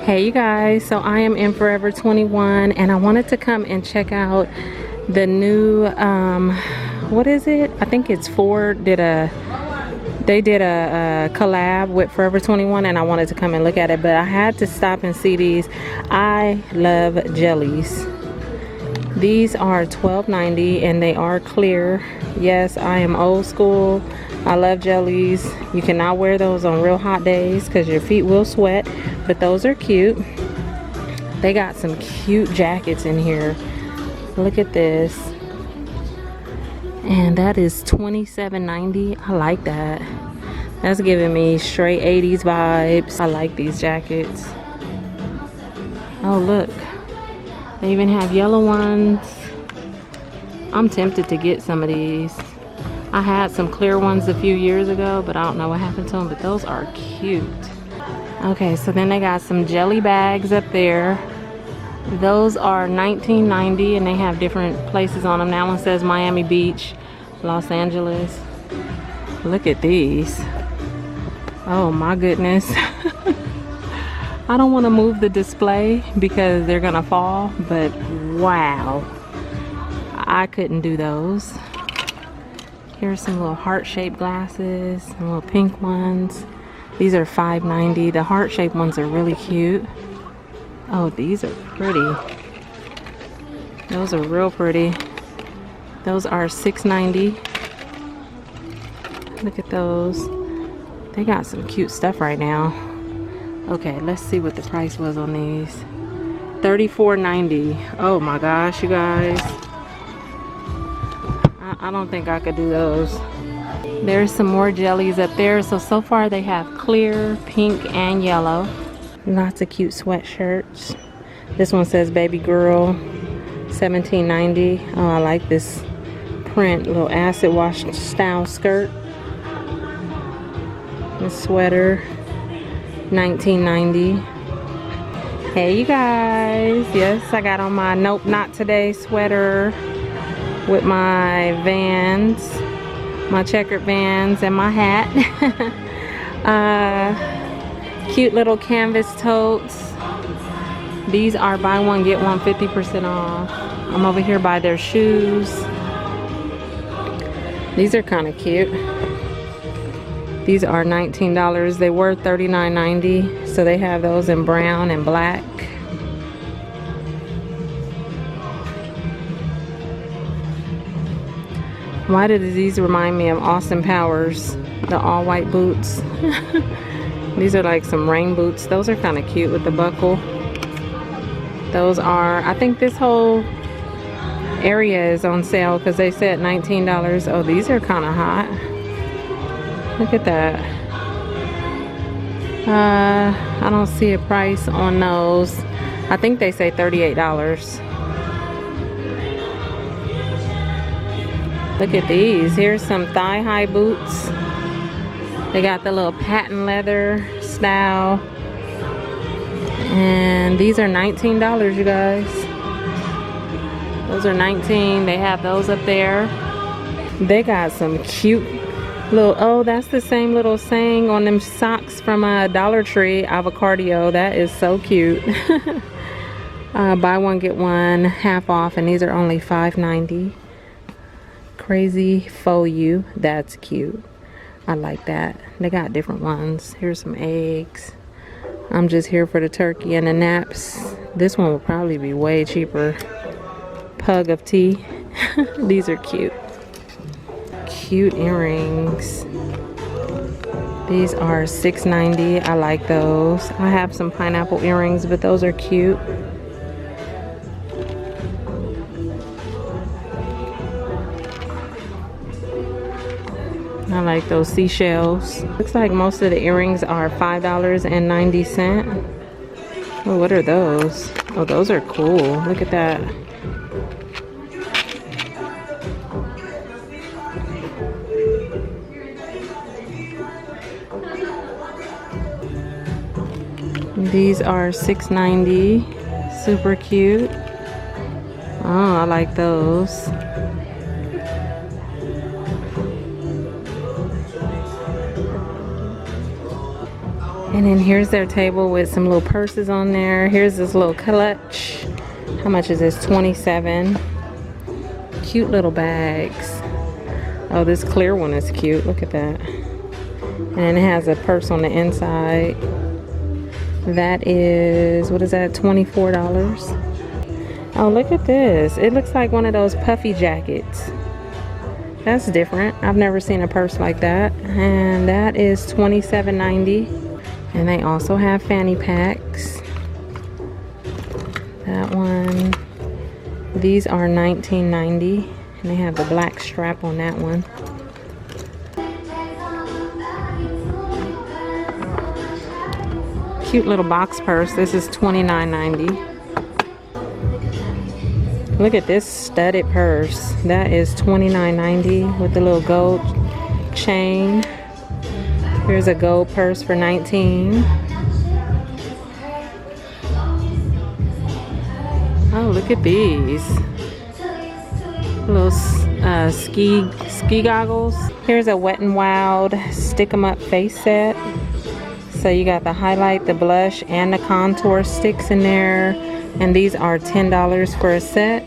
Hey you guys, so I am in Forever 21 and I wanted to come and check out the new what is it? I think it's Ford did a collab with Forever 21 and I wanted to come and look at it, but I had to stop and see these. I love jellies. These are $12.90 and they are clear. Yes, I am old school. I love jellies. You cannot wear those on real hot days because your feet will sweat, but those are cute. They got some cute jackets in here. Look at this. And that is $27.90. I like that. That's giving me straight 80s vibes. I like these jackets. Oh look, they even have yellow ones. I'm tempted to get some of these. I had some clear ones a few years ago, but I don't know what happened to them, but those are cute. Okay, so then they got some jelly bags up there. Those are $19.90 and they have different places on them. That one says Miami Beach, Los Angeles. Look at these. Oh my goodness. I don't want to move the display because they're gonna fall, but wow, I couldn't do those. Here's some little heart-shaped glasses, some little pink ones. These are $5.90. The heart-shaped ones are really cute. Oh, these are pretty. Those are real pretty. Those are $6.90. Look at those. They got some cute stuff right now. Okay, let's see what the price was on these. $34.90. Oh my gosh, you guys. I don't think I could do those. There's some more jellies up there. So far they have clear, pink, and yellow. Lots of cute sweatshirts. This one says baby girl, $17.90. Oh, I like this print, little acid wash style skirt. This sweater, $19.90. Hey you guys, yes, I got on my Nope Not Today sweater with my Vans, my checkered Vans, and my hat. Cute little canvas totes. These are buy one get one 50% off. I'm over here by their shoes. These are kind of cute. These are $19. They were $39.90, so they have those in brown and black. Why did these remind me of Austin Powers, the all white boots? These are like some rain boots. Those are kind of cute with the buckle. Those are, I think this whole area is on sale because they said $19. Oh, these are kind of hot. Look at that. I don't see a price on those. I think they say $38. Look at these. Here's some thigh-high boots. They got the little patent leather style. And these are $19, you guys. Those are $19. They have those up there. They got some cute little, oh, that's the same little saying on them socks from Dollar Tree, avocado. That is so cute. Buy one, get one, half off, and these are only $5.90. Crazy faux you. That's cute. I like that. They got different ones. Here's some eggs. I'm just here for the turkey and the naps. This one will probably be way cheaper. Pug of tea. These are cute. Cute earrings. These are $6.90. I like those. I have some pineapple earrings, but those are cute. I like those seashells. Looks like most of the earrings are $5.90. Oh, what are those? Oh, those are cool. Look at that. These are $6.90. Super cute. Oh, I like those. And then here's their table with some little purses on there. Here's this little clutch. How much is this? 27. Cute little bags. Oh, this clear one is cute. Look at that. And it has a purse on the inside. That is, what is that? $24. Oh, look at this. It looks like one of those puffy jackets. That's different. I've never seen a purse like that. And that is $27.90. And they also have fanny packs. That one. These are $19.90. And they have the black strap on that one. Cute little box purse. This is $29.90. Look at this studded purse. That is $29.90 with the little gold chain. Here's a gold purse for $19. Oh, look at these. Little ski goggles. Here's a Wet n Wild stick 'em up face set. So you got the highlight, the blush, and the contour sticks in there. And these are $10 for a set.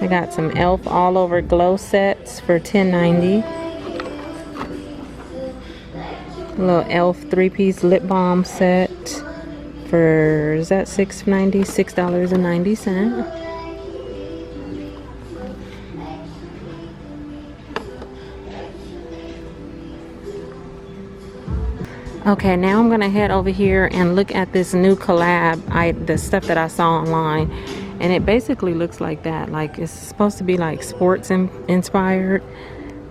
I got some e.l.f. all over glow sets for $10.90. A little e.l.f. 3-piece lip balm set for, is that $6.90? $6.90. Okay, now I'm gonna head over here and look at this new collab, the stuff that I saw online, and it basically looks like that. Like it's supposed to be like sports inspired,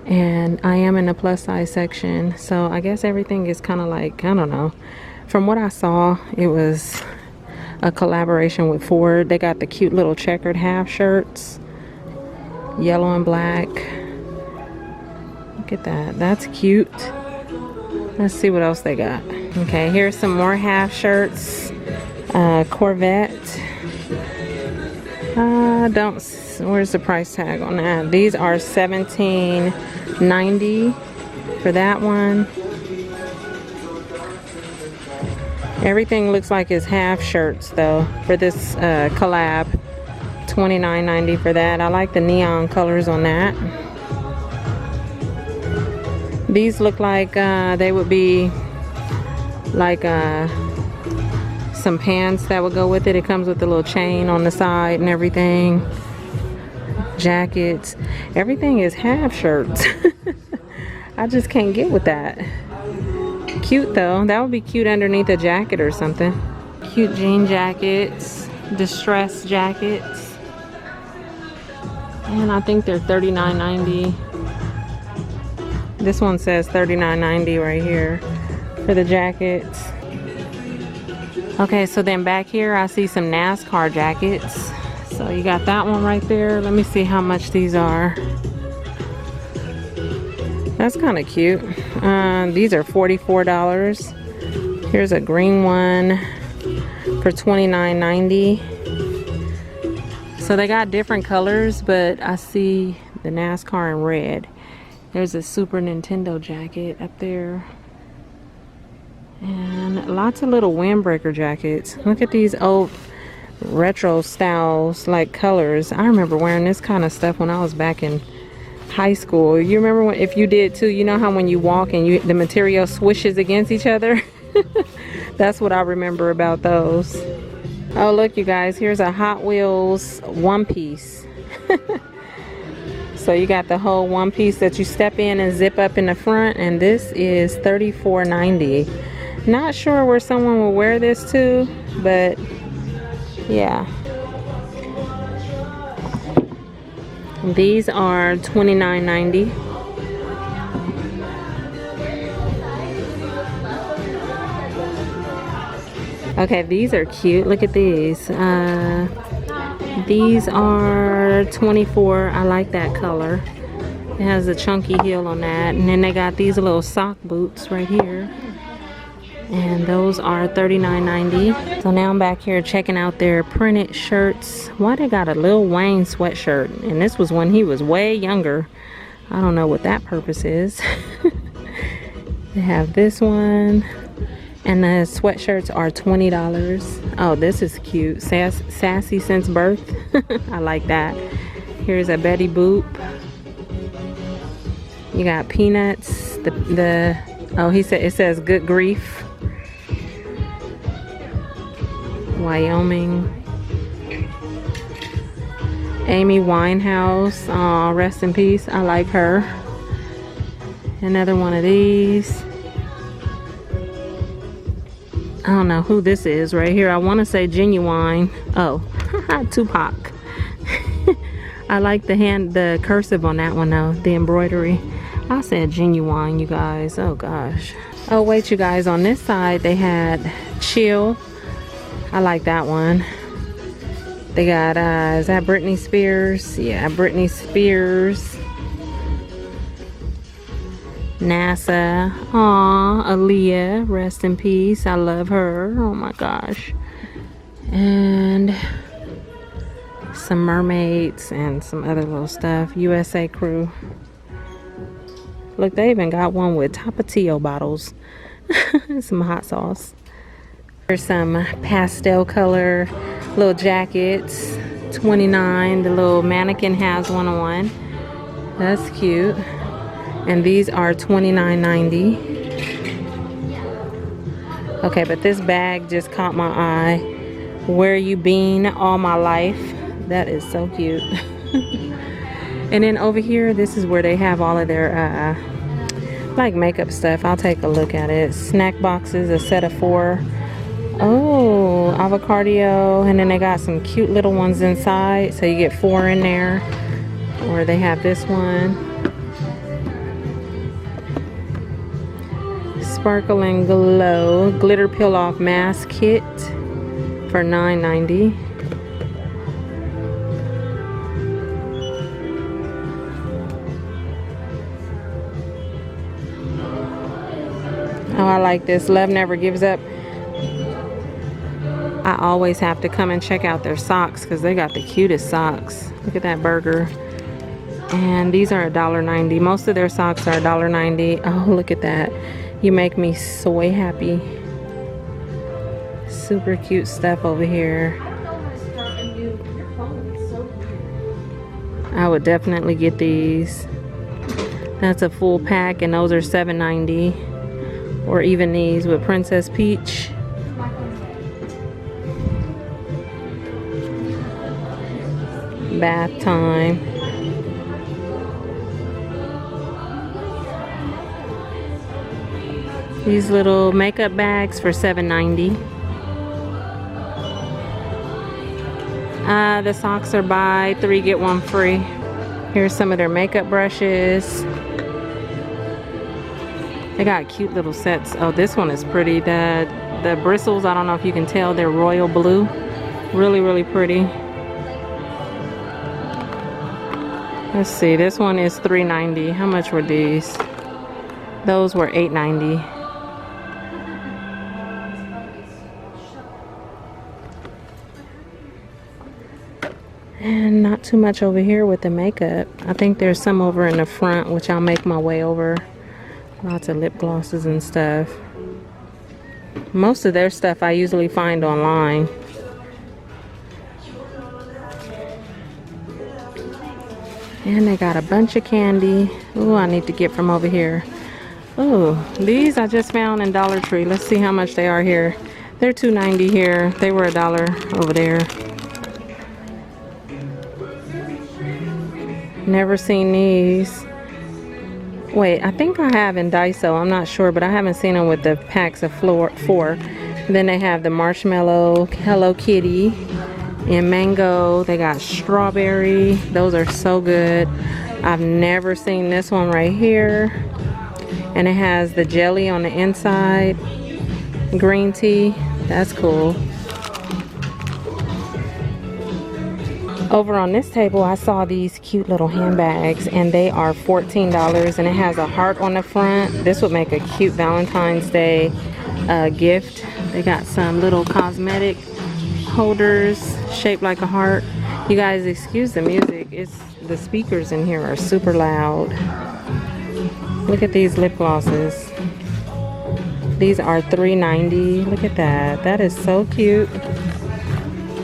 and I am in the plus size section, so I guess everything is kind of like, I don't know. From what I saw, it was a collaboration with Ford. They got the cute little checkered half shirts, yellow and black. Look at that, that's cute. Let's see what else they got. Okay, here's some more half shirts. Corvette. Where's the price tag on that? These are $17.90 for that one. Everything looks like it's half shirts though for this collab. $29.90 for that. I like the neon colors on that. These look like they would be like some pants that would go with it. It comes with a little chain on the side and everything. Jackets. Everything is half shirts. I just can't get with that. Cute though. That would be cute underneath a jacket or something. Cute jean jackets. Distressed jackets. And I think they're $39.90. This one says $39.90 right here for the jackets. Okay, so then back here I see some NASCAR jackets. So you got that one right there. Let me see how much these are. That's kind of cute. These are $44. Here's a green one for $29.90. So they got different colors, but I see the NASCAR in red. There's a Super Nintendo jacket up there. And lots of little windbreaker jackets. Look at these old retro styles, like colors. I remember wearing this kind of stuff when I was back in high school. You remember when, if you did too, you know how when you walk and the material swishes against each other? That's what I remember about those. Oh, look you guys, here's a Hot Wheels one piece. So you got the whole one piece that you step in and zip up in the front, and this is $34.90. Not sure where someone will wear this to, but yeah. These are $29.90. Okay, these are cute. Look at these. These are $24. I like that color. It has a chunky heel on that. And then they got these little sock boots right here. And those are $39.90. So now I'm back here checking out their printed shirts. Why they got a Lil Wayne sweatshirt? And this was when he was way younger. I don't know what that purpose is. They have this one. And the sweatshirts are $20. Oh, this is cute. Sassy since birth. I like that. Here's a Betty Boop. You got Peanuts. Oh, it says Good Grief. Wyoming. Amy Winehouse. Oh, rest in peace. I like her. Another one of these. I don't know who this is right here. I want to say Genuine. Oh, Tupac. I like the cursive on that one though, the embroidery. I said Genuine, you guys. Oh gosh. Oh wait, you guys, on this side they had Chill. I like that one. They got, is that Britney Spears? Yeah, Britney Spears. NASA. Aw, Aaliyah, rest in peace. I love her. Oh my gosh. And some mermaids and some other little stuff. USA Crew. Look, they even got one with Tapatio bottles. Some hot sauce. There's some pastel color little jackets. $29. The little mannequin has one on. That's cute. And these are $29.90. Okay, but this bag just caught my eye. Where you been all my life? That is so cute. And then over here, this is where they have all of their like makeup stuff. I'll take a look at it. Snack boxes, a set of 4. Oh, avocado. And then they got some cute little ones inside, so you get 4 in there. Or they have this one. Sparkle and Glow glitter peel off mask kit for $9.90. Oh, I like this. Love Never Gives Up. I always have to come and check out their socks because they got the cutest socks. Look at that burger. And these are $1.90. Most of their socks are $1.90. Oh, look at that. You make me so happy. Super cute stuff over here. I would definitely get these. That's a full pack and those are $7.90. Or even these with Princess Peach. Bath Time. These little makeup bags for $7.90. The socks are buy 3 get 1 free. Here's some of their makeup brushes. They got cute little sets. Oh, this one is pretty. The bristles, I don't know if you can tell, they're royal blue. Really, really pretty. Let's see, this one is $3.90. How much were these? Those were $8.90. And not too much over here with the makeup. I think there's some over in the front, which I'll make my way over. Lots of lip glosses and stuff. Most of their stuff I usually find online. And they got a bunch of candy. Oh, I need to get from over here. Oh, these I just found in Dollar Tree. Let's see how much they are here. They're $2.90 here. They were $1 over there. Never seen these. Wait, I think I have in Daiso. I'm not sure, but I haven't seen them with the packs of 4. Then they have the marshmallow Hello Kitty and mango. They got strawberry. Those are so good. I've never seen this one right here. And it has the jelly on the inside. Green tea. That's cool. Over on this table, I saw these cute little handbags, and they are $14, and it has a heart on the front. This would make a cute Valentine's Day gift. They got some little cosmetic holders shaped like a heart. You guys, excuse the music. The speakers in here are super loud. Look at these lip glosses. These are $3.90. Look at that. That is so cute.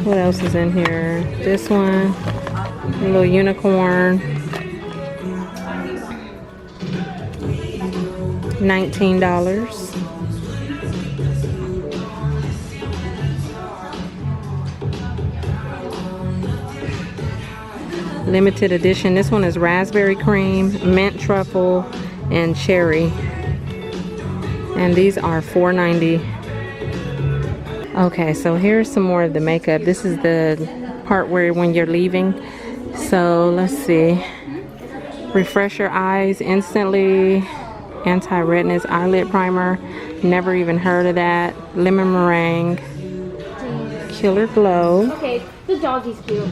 What else is in here? This one, a little unicorn. $19. Limited edition. This one is raspberry cream, mint truffle, and cherry. And these are $4.90. Okay, so here's some more of the makeup. This is the part where when you're leaving. So let's see. Refresh your eyes instantly. Anti-redness eyelid primer. Never even heard of that. Lemon meringue. Killer glow. Okay, the doggy's cute.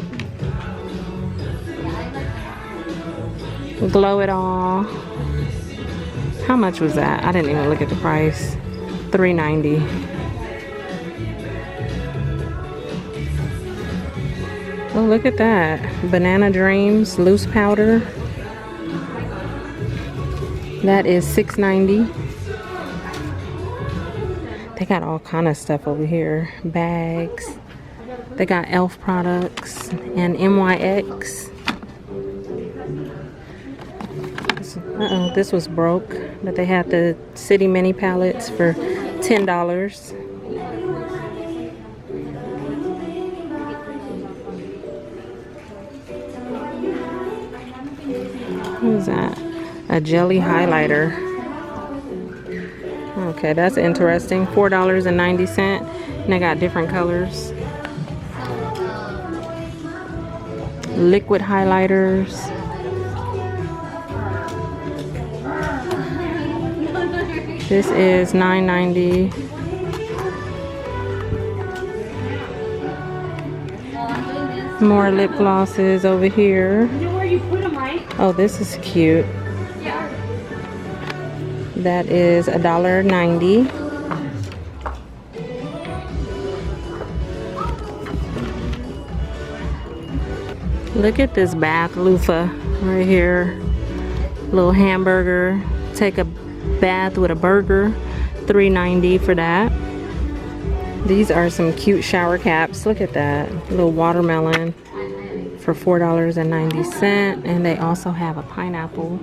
Glow it all. How much was that? I didn't even look at the price. $3.90. Oh, look at that. Banana Dreams loose powder. That is $6.90. They got all kind of stuff over here. Bags. They got e.l.f. products and NYX. Uh-oh, this was broke, but they had the City Mini palettes for $10. What is that? A jelly highlighter. Okay, that's interesting. $4.90, and they got different colors. Liquid highlighters. This is $9.90. More lip glosses over here. Oh, this is cute. That is $1.90. Look at this bath loofah right here. Little hamburger. Take a bath with a burger. $3.90 for that. These are some cute shower caps. Look at that. Little watermelon for $4.90. And they also have a pineapple.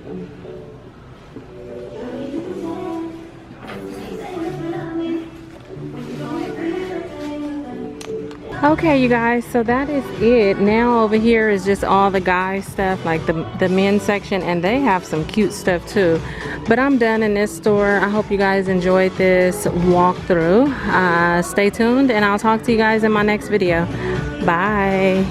Okay, you guys, so that is it. Now over here is just all the guy stuff, like the men's section, and they have some cute stuff too. But I'm done in this store. I hope you guys enjoyed this walkthrough. Stay tuned, and I'll talk to you guys in my next video. Bye.